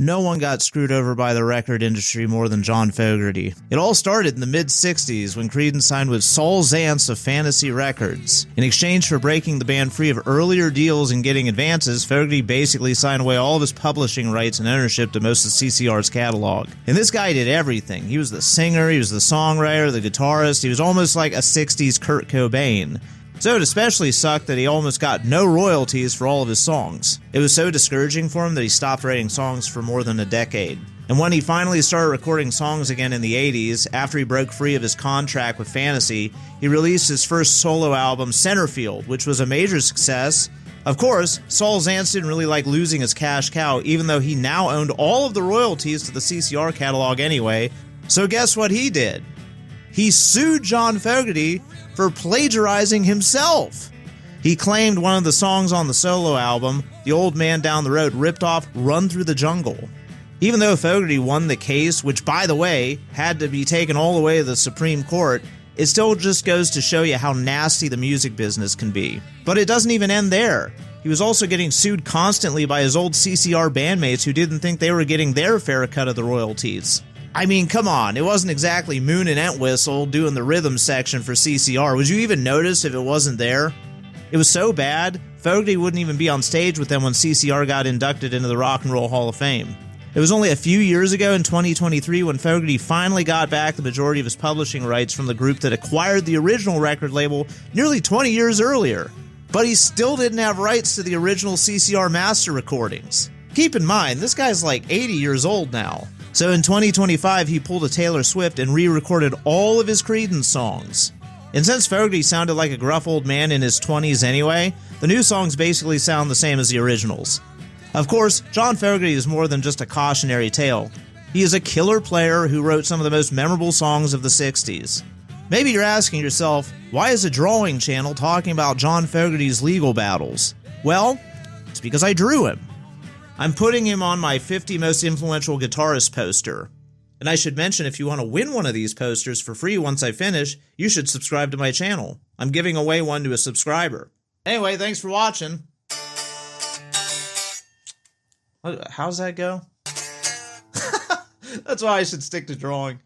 No one got screwed over by the record industry more than John Fogerty. It all started in the mid-60s when Creedence signed with Saul Zaentz of Fantasy Records. In exchange for breaking the band free of earlier deals and getting advances, Fogerty basically signed away all of his publishing rights and ownership to most of CCR's catalog. And this guy did everything. He was the singer, he was the songwriter, the guitarist, he was almost like a 60s Kurt Cobain. So it especially sucked that he almost got no royalties for all of his songs. It was so discouraging for him that he stopped writing songs for more than a decade. And when he finally started recording songs again in the 80s, after he broke free of his contract with Fantasy, he released his first solo album, Centerfield, which was a major success. Of course, Saul Zaentz didn't really like losing his cash cow, even though he now owned all of the royalties to the CCR catalog anyway. So guess what he did? He sued John Fogerty for plagiarizing himself. He claimed one of the songs on the solo album, The Old Man Down the Road, ripped off Run Through the Jungle. Even though Fogerty won the case, which by the way, had to be taken all the way to the Supreme Court, it still just goes to show you how nasty the music business can be. But it doesn't even end there. He was also getting sued constantly by his old CCR bandmates who didn't think they were getting their fair cut of the royalties. I mean, come on, it wasn't exactly Moon and Entwistle doing the rhythm section for CCR. Would you even notice if it wasn't there? It was so bad, Fogerty wouldn't even be on stage with them when CCR got inducted into the Rock and Roll Hall of Fame. It was only a few years ago in 2023 when Fogerty finally got back the majority of his publishing rights from the group that acquired the original record label nearly 20 years earlier. But he still didn't have rights to the original CCR master recordings. Keep in mind, this guy's like 80 years old now. So in 2025, he pulled a Taylor Swift and re-recorded all of his Creedence songs. And since Fogerty sounded like a gruff old man in his 20s anyway, the new songs basically sound the same as the originals. Of course, John Fogerty is more than just a cautionary tale. He is a killer player who wrote some of the most memorable songs of the 60s. Maybe you're asking yourself, why is a drawing channel talking about John Fogerty's legal battles? Well, it's because I drew him. I'm putting him on my 50 Most Influential Guitarists poster. And I should mention, if you want to win one of these posters for free once I finish, you should subscribe to my channel. I'm giving away one to a subscriber. Anyway, thanks for watching. How's that go? That's why I should stick to drawing.